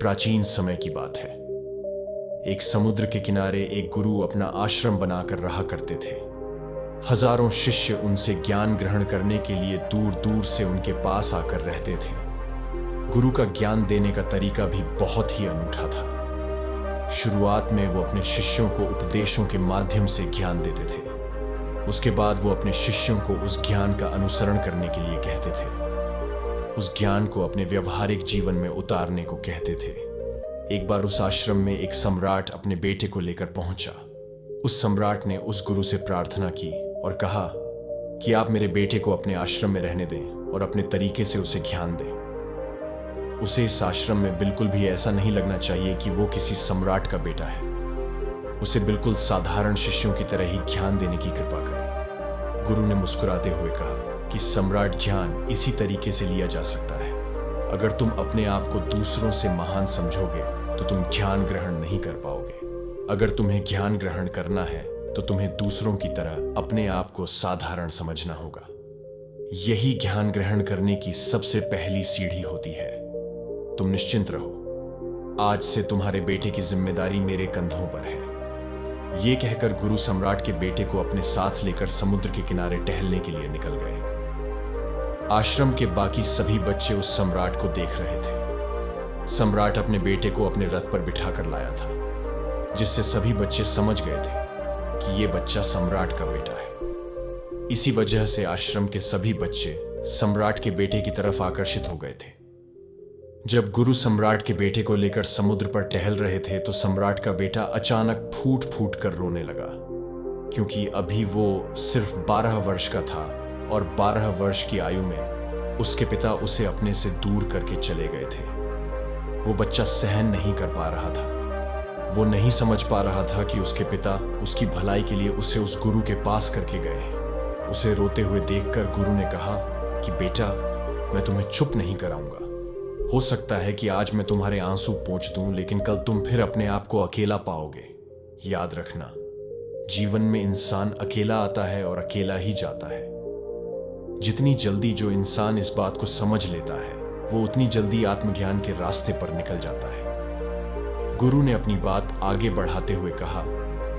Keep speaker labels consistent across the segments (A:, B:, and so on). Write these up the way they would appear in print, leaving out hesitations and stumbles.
A: प्राचीन समय की बात है। एक समुद्र के किनारे एक गुरु अपना आश्रम बनाकर रहा करते थे। हजारों शिष्य उनसे ज्ञान ग्रहण करने के लिए दूर दूर से उनके पास आकर रहते थे। गुरु का ज्ञान देने का तरीका भी बहुत ही अनूठा था। शुरुआत में वो अपने शिष्यों को उपदेशों के माध्यम से ज्ञान देते थे। उसके बाद वो अपने शिष्यों को उस ज्ञान का अनुसरण करने के लिए कहते थे। उस ज्ञान को अपने व्यवहारिक जीवन में उतारने को कहते थे। एक बार उस आश्रम में एक सम्राट अपने बेटे को लेकर पहुंचा। उस सम्राट ने उस गुरु से प्रार्थना की और कहा कि आप मेरे बेटे को अपने आश्रम में रहने दें और अपने तरीके से उसे ज्ञान दें। उसे इस आश्रम में बिल्कुल भी ऐसा नहीं लगना चाहिए कि वो किसी सम्राट का बेटा है। उसे बिल्कुल साधारण शिष्यों की तरह ही ज्ञान देने की कृपा करें। गुरु ने मुस्कुराते हुए कहा कि सम्राट ज्ञान इसी तरीके से लिया जा सकता है। अगर तुम अपने आप को दूसरों से महान समझोगे तो तुम ज्ञान ग्रहण नहीं कर पाओगे। अगर तुम्हें ज्ञान ग्रहण करना है तो तुम्हें दूसरों की तरह अपने आप को साधारण समझना होगा। यही ज्ञान ग्रहण करने की सबसे पहली सीढ़ी होती है। तुम निश्चिंत रहो, आज से तुम्हारे बेटे की जिम्मेदारी मेरे कंधों पर है। ये कहकर गुरु सम्राट के बेटे को अपने साथ लेकर समुद्र के किनारे टहलने के लिए निकल गए। आश्रम के बाकी सभी बच्चे उस सम्राट को देख रहे थे। सम्राट अपने बेटे को अपने रथ पर बिठाकर लाया था, जिससे सभी बच्चे समझ गए थे कि ये बच्चा सम्राट का बेटा है। इसी वजह से आश्रम के सभी बच्चे सम्राट के बेटे की तरफ आकर्षित हो गए थे। जब गुरु सम्राट के बेटे को लेकर समुद्र पर टहल रहे थे तो सम्राट का बेटा अचानक फूट फूट कर रोने लगा, क्योंकि अभी वो सिर्फ 12 वर्ष का था और 12 वर्ष की आयु में उसके पिता उसे अपने से दूर करके चले गए थे। वो बच्चा सहन नहीं कर पा रहा था। वो नहीं समझ पा रहा था कि उसके पिता उसकी भलाई के लिए उसे उस गुरु के पास करके गए हैं। उसे रोते हुए देखकर गुरु ने कहा कि बेटा, मैं तुम्हें चुप नहीं कराऊंगा। हो सकता है कि आज मैं तुम्हारे आंसू पोंछ दूं, लेकिन कल तुम फिर अपने आप को अकेला पाओगे। याद रखना, जीवन में इंसान अकेला आता है और अकेला ही जाता है। जितनी जल्दी जो इंसान इस बात को समझ लेता है, वो उतनी जल्दी आत्मज्ञान के रास्ते पर निकल जाता है। गुरु ने अपनी बात आगे बढ़ाते हुए कहा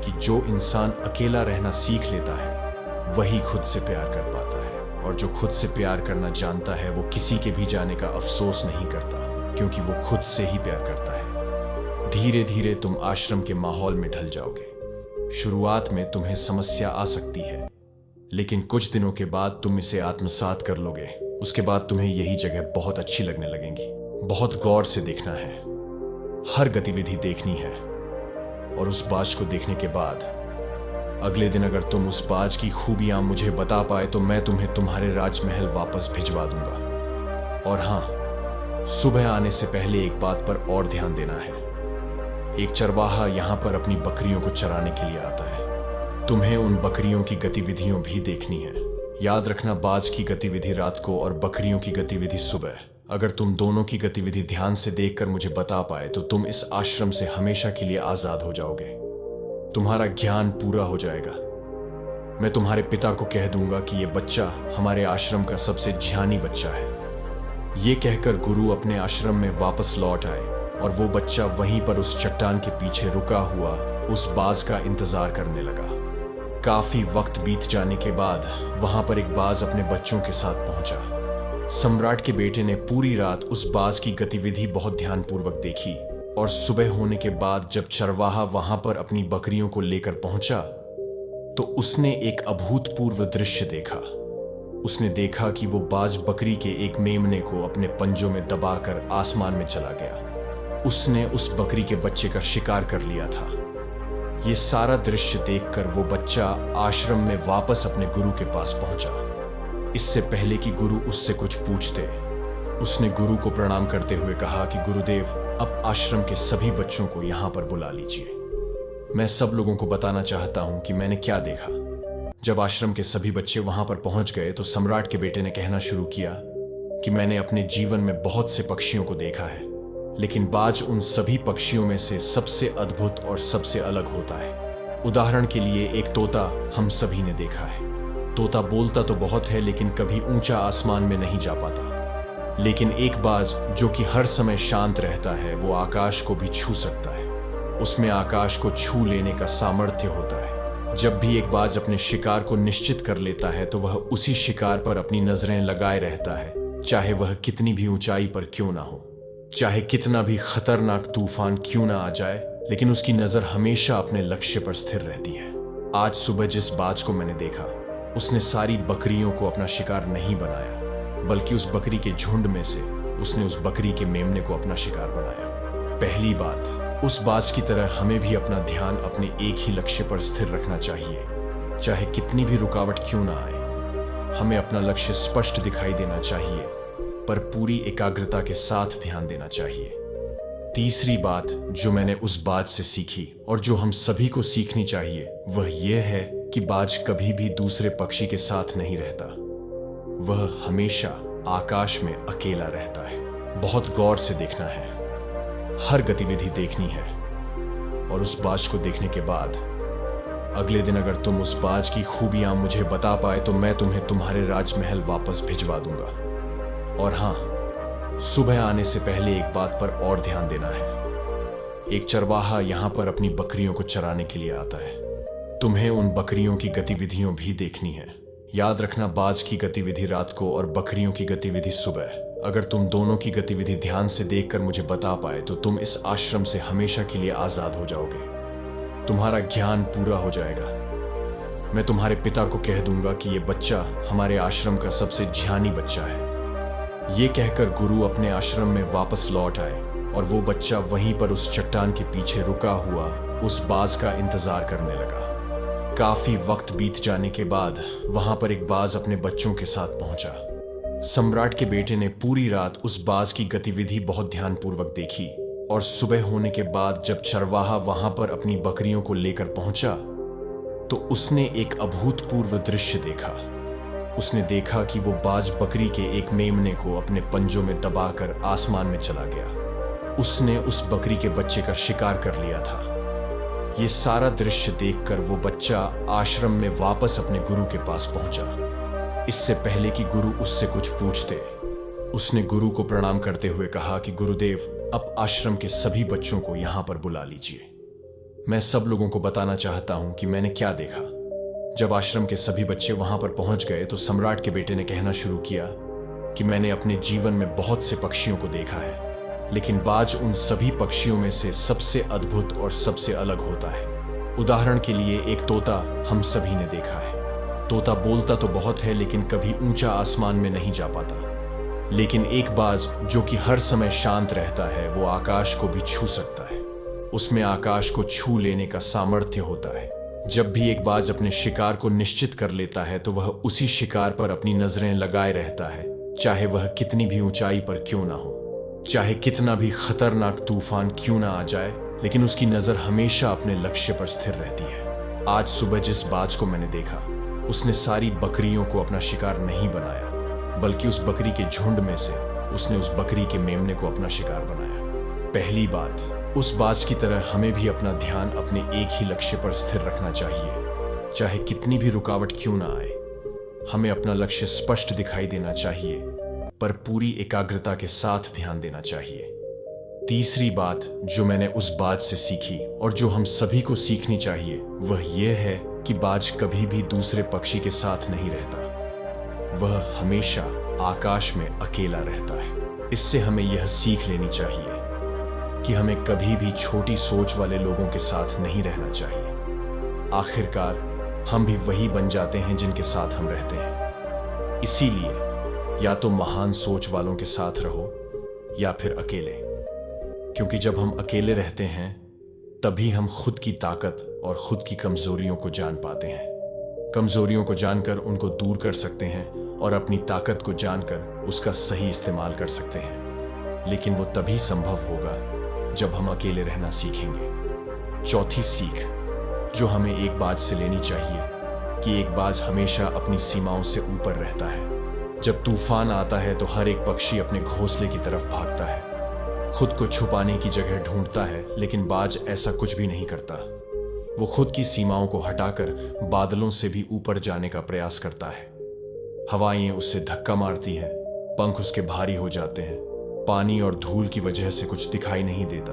A: कि जो इंसान अकेला रहना सीख लेता है, वही खुद से प्यार कर पाता है, और जो खुद से प्यार करना जानता है वो किसी के भी जाने का अफसोस नहीं करता, क्योंकि वो खुद से ही प्यार करता है। धीरे धीरे तुम आश्रम के माहौल में ढल जाओगे। शुरुआत में तुम्हें समस्या आ सकती है, लेकिन कुछ दिनों के बाद तुम इसे आत्मसात कर लोगे। उसके बाद तुम्हें यही जगह बहुत अच्छी लगने लगेंगी। बहुत गौर से देखना है, हर गतिविधि देखनी है, और उस बाज को देखने के बाद अगले दिन अगर तुम उस बाज की खूबियां मुझे बता पाए तो मैं तुम्हें तुम्हारे राजमहल वापस भिजवा दूंगा। और हां, सुबह आने से पहले एक बात पर और ध्यान देना है। एक चरवाहा यहां पर अपनी बकरियों को चराने के लिए आता है। तुम्हें उन बकरियों की गतिविधियां भी देखनी है। याद रखना, बाज की गतिविधि रात को और बकरियों की गतिविधि सुबह। अगर तुम दोनों की गतिविधि ध्यान से देखकर मुझे बता पाए तो तुम इस आश्रम से हमेशा के लिए आजाद हो जाओगे। तुम्हारा ज्ञान पूरा हो जाएगा। मैं तुम्हारे पिता को कह दूंगा कि यह बच्चा हमारे आश्रम का सबसे ज्ञानी बच्चा है। ये कहकर गुरु अपने आश्रम में वापस लौट आए और वो बच्चा वहीं पर उस चट्टान के पीछे रुका हुआ उस बाज का इंतजार करने लगा। काफी वक्त बीत जाने के बाद वहां पर एक बाज अपने बच्चों के साथ पहुंचा। सम्राट के बेटे ने पूरी रात उस बाज की गतिविधि बहुत ध्यानपूर्वक देखी, और सुबह होने के बाद जब चरवाहा वहां पर अपनी बकरियों को लेकर पहुंचा तो उसने एक अभूतपूर्व दृश्य देखा। उसने देखा कि वो बाज बकरी के एक मेमने को अपने पंजों में दबाकर आसमान में चला गया। उसने उस बकरी के बच्चे का शिकार कर लिया था। ये सारा दृश्य देखकर वो बच्चा आश्रम में वापस अपने गुरु के पास पहुंचा। इससे पहले कि गुरु उससे कुछ पूछते, उसने गुरु को प्रणाम करते हुए कहा कि गुरुदेव, अब आश्रम के सभी बच्चों को यहां पर बुला लीजिए। मैं सब लोगों को बताना चाहता हूं कि मैंने क्या देखा। जब आश्रम के सभी बच्चे वहां पर पहुंच गए तो सम्राट के बेटे ने कहना शुरू किया कि मैंने अपने जीवन में बहुत से पक्षियों को देखा है, लेकिन बाज उन सभी पक्षियों में से सबसे अद्भुत और सबसे अलग होता है। उदाहरण के लिए एक तोता हम सभी ने देखा है। तोता बोलता तो बहुत है, लेकिन कभी ऊंचा आसमान में नहीं जा पाता। लेकिन एक बाज जो कि हर समय शांत रहता है वो आकाश को भी छू सकता है। उसमें आकाश को छू लेने का सामर्थ्य होता है। जब भी एक बाज अपने शिकार को निश्चित कर लेता है तो वह उसी शिकार पर अपनी नजरें लगाए रहता है, चाहे वह कितनी भी ऊंचाई पर क्यों ना हो, चाहे कितना भी खतरनाक तूफान क्यों ना आ जाए, लेकिन उसकी नजर हमेशा अपने लक्ष्य पर स्थिर रहती है। आज सुबह जिस बाज को मैंने देखा, उसने सारी बकरियों को अपना शिकार नहीं बनाया, बल्कि उस बकरी के झुंड में से उसने उस बकरी के मेमने को अपना शिकार बनाया। पहली बात, उस बाज की तरह हमें भी अपना ध्यान अपने एक ही लक्ष्य पर स्थिर रखना चाहिए, चाहे कितनी भी रुकावट क्यों ना आए। हमें अपना लक्ष्य स्पष्ट दिखाई देना चाहिए, पर पूरी एकाग्रता के साथ ध्यान देना चाहिए। तीसरी बात जो मैंने उस बाज से सीखी और जो हम सभी को सीखनी चाहिए वह यह है कि बाज कभी भी दूसरे पक्षी के साथ नहीं रहता। वह हमेशा आकाश में अकेला रहता है। बहुत गौर से देखना है, हर गतिविधि देखनी है, और उस बाज को देखने के बाद अगले दिन अगर तुम उस बाज की खूबियां मुझे बता पाए तो मैं तुम्हें तुम्हारे राजमहल वापस भिजवा दूंगा। और हां, सुबह आने से पहले एक बात पर और ध्यान देना है। एक चरवाहा यहां पर अपनी बकरियों को चराने के लिए आता है। तुम्हें उन बकरियों की गतिविधियां भी देखनी है। याद रखना, बाज की गतिविधि रात को और बकरियों की गतिविधि सुबह। अगर तुम दोनों की गतिविधि ध्यान से देखकर मुझे बता पाए तो तुम इस आश्रम से हमेशा के लिए आजाद हो जाओगे। तुम्हारा ज्ञान पूरा हो जाएगा। मैं तुम्हारे पिता को कह दूंगा कि यह बच्चा हमारे आश्रम का सबसे ज्ञानी बच्चा है। ये कहकर गुरु अपने आश्रम में वापस लौट आए और वो बच्चा वहीं पर उस चट्टान के पीछे रुका हुआ उस बाज का इंतजार करने लगा। काफी वक्त बीत जाने के बाद वहां पर एक बाज अपने बच्चों के साथ पहुंचा। सम्राट के बेटे ने पूरी रात उस बाज की गतिविधि बहुत ध्यानपूर्वक देखी, और सुबह होने के बाद जब चरवाहा वहां पर अपनी बकरियों को लेकर पहुंचा तो उसने एक अभूतपूर्व दृश्य देखा। उसने देखा कि वो बाज बकरी के एक मेमने को अपने पंजों में दबाकर आसमान में चला गया। उसने उस बकरी के बच्चे का शिकार कर लिया था। ये सारा दृश्य देखकर वो बच्चा आश्रम में वापस अपने गुरु के पास पहुंचा। इससे पहले कि गुरु उससे कुछ पूछते, उसने गुरु को प्रणाम करते हुए कहा कि गुरुदेव, अब आश्रम के सभी बच्चों को यहां पर बुला लीजिए। मैं सब लोगों को बताना चाहता हूं कि मैंने क्या देखा। जब आश्रम के सभी बच्चे वहां पर पहुंच गए तो सम्राट के बेटे ने कहना शुरू किया कि मैंने अपने जीवन में बहुत से पक्षियों को देखा है, लेकिन बाज उन सभी पक्षियों में से सबसे अद्भुत और सबसे अलग होता है। उदाहरण के लिए एक तोता हम सभी ने देखा है। तोता बोलता तो बहुत है लेकिन कभी ऊंचा आसमान में नहीं जा पाता। लेकिन एक बाज जो कि हर समय शांत रहता है वो आकाश को भी छू सकता है। उसमें आकाश को छू लेने का सामर्थ्य होता है। जब भी एक बाज अपने शिकार को निश्चित कर लेता है तो वह उसी शिकार पर अपनी नजरें लगाए रहता है, चाहे वह कितनी भी ऊंचाई पर क्यों ना हो, चाहे कितना भी खतरनाक तूफान क्यों ना आ जाए, लेकिन उसकी नजर हमेशा अपने लक्ष्य पर स्थिर रहती है। आज सुबह जिस बाज को मैंने देखा, उसने सारी बकरियों को अपना शिकार नहीं बनाया, बल्कि उस बकरी के झुंड में से उसने उस बकरी के मेमने को अपना शिकार बनाया। पहली बात, उस बाज की तरह हमें भी अपना ध्यान अपने एक ही लक्ष्य पर स्थिर रखना चाहिए, चाहे कितनी भी रुकावट क्यों ना आए। हमें अपना लक्ष्य स्पष्ट दिखाई देना चाहिए, पर पूरी एकाग्रता के साथ ध्यान देना चाहिए। तीसरी बात जो मैंने उस बाज से सीखी और जो हम सभी को सीखनी चाहिए वह यह है कि बाज कभी भी दूसरे पक्षी के साथ नहीं रहता। वह हमेशा आकाश में अकेला रहता है। इससे हमें यह सीख लेनी चाहिए कि हमें कभी भी छोटी सोच वाले लोगों के साथ नहीं रहना चाहिए। आखिरकार हम भी वही बन जाते हैं जिनके साथ हम रहते हैं। इसीलिए या तो महान सोच वालों के साथ रहो या फिर अकेले, क्योंकि जब हम अकेले रहते हैं तभी हम खुद की ताकत और खुद की कमजोरियों को जान पाते हैं। कमजोरियों को जानकर उनको दूर कर सकते हैं और अपनी ताकत को जानकर उसका सही इस्तेमाल कर सकते हैं। लेकिन वो तभी संभव होगा जब हम अकेले रहना सीखेंगे। चौथी सीख जो हमें एक बाज से लेनी चाहिए कि एक बाज हमेशा अपनी सीमाओं से ऊपर रहता है। जब तूफान आता है तो हर एक पक्षी अपने घोंसले की तरफ भागता है, खुद को छुपाने की जगह ढूंढता है, लेकिन बाज ऐसा कुछ भी नहीं करता। वो खुद की सीमाओं को हटाकर बादलों से भी ऊपर जाने का प्रयास करता है। हवाएं उससे धक्का मारती हैं पंख उसके भारी हो जाते हैं। पानी और धूल की वजह से कुछ दिखाई नहीं देता,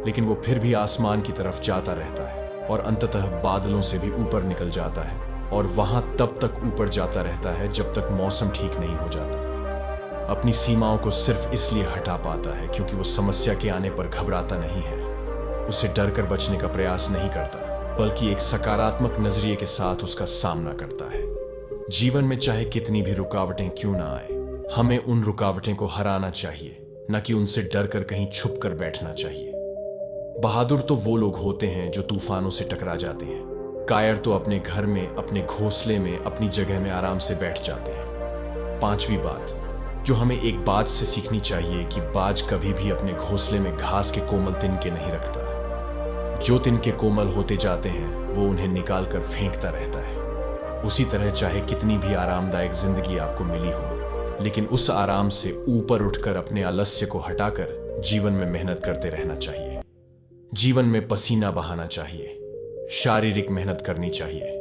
A: लेकिन वो फिर भी आसमान की तरफ जाता रहता है और अंततः बादलों से भी ऊपर निकल जाता है और वहां तब तक ऊपर जाता रहता है जब तक मौसम ठीक नहीं हो जाता। अपनी सीमाओं को सिर्फ इसलिए हटा पाता है क्योंकि वो समस्या के आने पर घबराता नहीं है, उसे डर कर बचने का प्रयास नहीं करता, बल्कि एक सकारात्मक नजरिए के साथ उसका सामना करता है। जीवन में चाहे कितनी भी रुकावटें क्यों ना आए, हमें उन रुकावटें को हराना चाहिए, न कि उनसे डर कर कहीं छुप कर बैठना चाहिए। बहादुर तो वो लोग होते हैं जो तूफानों से टकरा जाते हैं। कायर तो अपने घर में, अपने घोंसले में, अपनी जगह में आराम से बैठ जाते हैं। पांचवी बात जो हमें एक बात से सीखनी चाहिए कि बाज कभी भी अपने घोंसले में घास के कोमल तिनके नहीं रखता। जो तिनके कोमल होते जाते हैं वो उन्हें निकाल कर फेंकता रहता है। उसी तरह चाहे कितनी भी आरामदायक जिंदगी आपको मिली हो, लेकिन उस आराम से ऊपर उठकर अपने आलस्य को हटाकर जीवन में मेहनत करते रहना चाहिए। जीवन में पसीना बहाना चाहिए, शारीरिक मेहनत करनी चाहिए।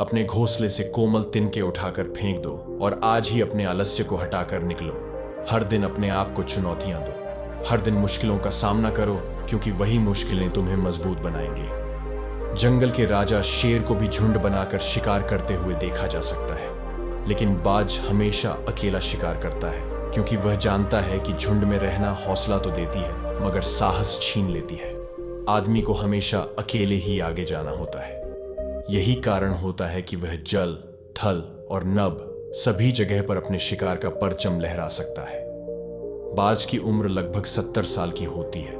A: अपने घोंसले से कोमल तिनके उठाकर फेंक दो और आज ही अपने आलस्य को हटाकर निकलो। हर दिन अपने आप को चुनौतियां दो, हर दिन मुश्किलों का सामना करो, क्योंकि वही मुश्किलें तुम्हें मजबूत बनाएंगे। जंगल के राजा शेर को भी झुंड बनाकर शिकार करते हुए देखा जा सकता है, लेकिन बाज हमेशा अकेला शिकार करता है, क्योंकि वह जानता है कि झुंड में रहना हौसला तो देती है मगर साहस छीन लेती है। आदमी को हमेशा अकेले ही आगे जाना होता है। यही कारण होता है कि वह जल, थल और नभ सभी जगह पर अपने शिकार का परचम लहरा सकता है। बाज की उम्र लगभग 70 साल की होती है,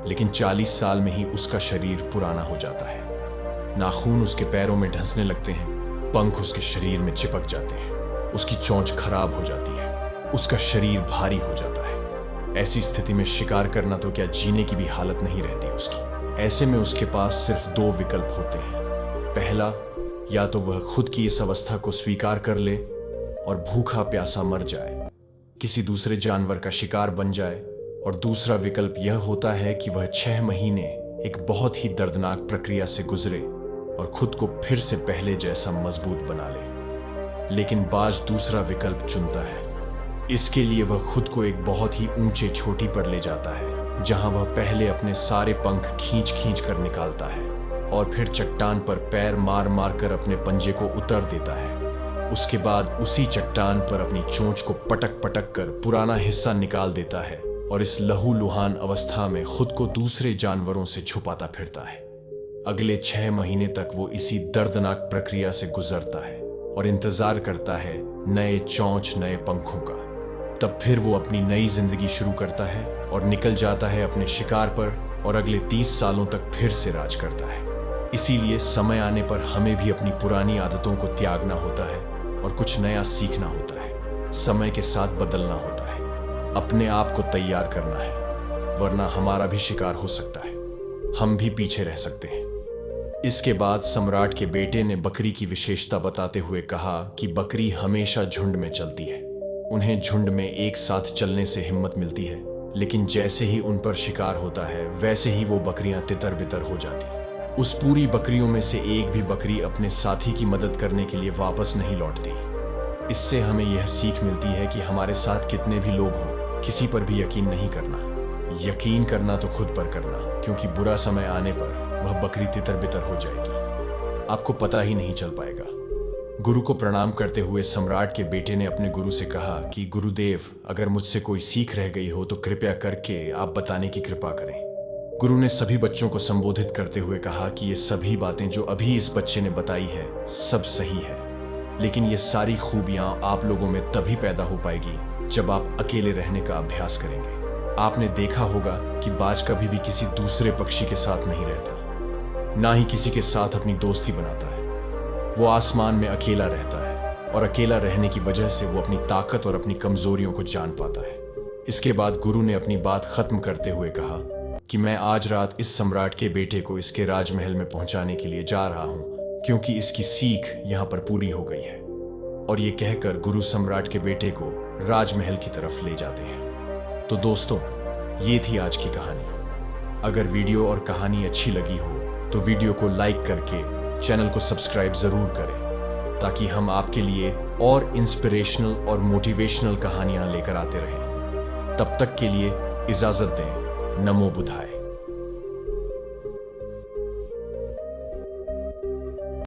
A: लेकिन 40 साल में ही उसका शरीर पुराना हो जाता है। नाखून उसके पैरों में ढंसने लगते हैं, पंख उसके शरीर में चिपक जाते हैं, उसकी चोंच खराब हो जाती है, उसका शरीर भारी हो जाता है। ऐसी स्थिति में शिकार करना तो क्या, जीने की भी हालत नहीं रहती उसकी। ऐसे में उसके पास सिर्फ 2 विकल्प होते हैं। पहला, या तो वह खुद की इस अवस्था को स्वीकार कर ले और भूखा प्यासा मर जाए, किसी दूसरे जानवर का शिकार बन जाए, और दूसरा विकल्प यह होता है कि वह 6 महीने एक बहुत ही दर्दनाक प्रक्रिया से गुजरे और खुद को फिर से पहले जैसा मजबूत बना ले। लेकिन बाज दूसरा विकल्प चुनता है। इसके लिए वह खुद को एक बहुत ही ऊंचे चोटी पर ले जाता है, जहां वह पहले अपने सारे पंख खींच खींच कर निकालता है और फिर चट्टान पर पैर मार मार कर अपने पंजे को उतर देता है। उसके बाद उसी चट्टान पर अपनी चोंच को पटक पटक कर पुराना हिस्सा निकाल देता है और इस लहूलुहान अवस्था में खुद को दूसरे जानवरों से छुपाता फिरता है। अगले 6 महीने तक वो इसी दर्दनाक प्रक्रिया से गुजरता है और इंतजार करता है नए चोंच, नए पंखों का। तब फिर वो अपनी नई जिंदगी शुरू करता है और निकल जाता है अपने शिकार पर और अगले 30 सालों तक फिर से राज करता है। इसीलिए समय आने पर हमें भी अपनी पुरानी आदतों को त्यागना होता है और कुछ नया सीखना होता है। समय के साथ बदलना होता है, अपने आप को तैयार करना है, वरना हमारा भी शिकार हो सकता है, हम भी पीछे रह सकते हैं। इसके बाद सम्राट के बेटे ने बकरी की विशेषता बताते हुए कहा कि बकरी हमेशा झुंड में चलती है। उन्हें झुंड में एक साथ चलने से हिम्मत मिलती है, लेकिन जैसे ही उन पर शिकार होता है वैसे ही वो बकरियां तितर बितर हो जाती। उस पूरी बकरियों में से एक भी बकरी अपने साथी की मदद करने के लिए वापस नहीं लौटती। इससे हमें यह सीख मिलती है कि हमारे साथ कितने भी लोग हों, किसी पर भी यकीन नहीं करना। यकीन करना तो खुद पर करना, क्योंकि बुरा समय आने पर वह बकरी तितर बितर हो जाएगी, आपको पता ही नहीं चल पाएगा। गुरु को प्रणाम करते हुए सम्राट के बेटे ने अपने गुरु से कहा कि गुरुदेव, अगर मुझसे कोई सीख रह गई हो तो कृपया करके आप बताने की कृपा करें। गुरु ने सभी बच्चों को संबोधित करते हुए कहा कि ये सभी बातें जो अभी इस बच्चे ने बताई है सब सही है, लेकिन ये सारी खूबियां आप लोगों में तभी पैदा हो पाएगी जब आप अकेले रहने का अभ्यास करेंगे। आपने देखा होगा कि बाज कभी भी किसी दूसरे पक्षी के साथ नहीं रहता, ना ही किसी के साथ अपनी दोस्ती बनाता है। वो आसमान में अकेला रहता है और अकेला रहने की वजह से वो अपनी ताकत और अपनी कमजोरियों को जान पाता है। इसके बाद गुरु ने अपनी बात खत्म करते हुए कहा कि मैं आज रात इस सम्राट के बेटे को इसके राजमहल में पहुंचाने के लिए जा रहा हूं, क्योंकि इसकी सीख यहां पर पूरी हो गई है। और ये कहकर गुरु सम्राट के बेटे को राजमहल की तरफ ले जाते हैं। तो दोस्तों, ये थी आज की कहानी। अगर वीडियो और कहानी अच्छी लगी हो तो वीडियो को लाइक करके चैनल को सब्सक्राइब जरूर करें, ताकि हम आपके लिए और इंस्पिरेशनल और मोटिवेशनल कहानियां लेकर आते रहें। तब तक के लिए इजाजत दें। नमो बुद्धाय।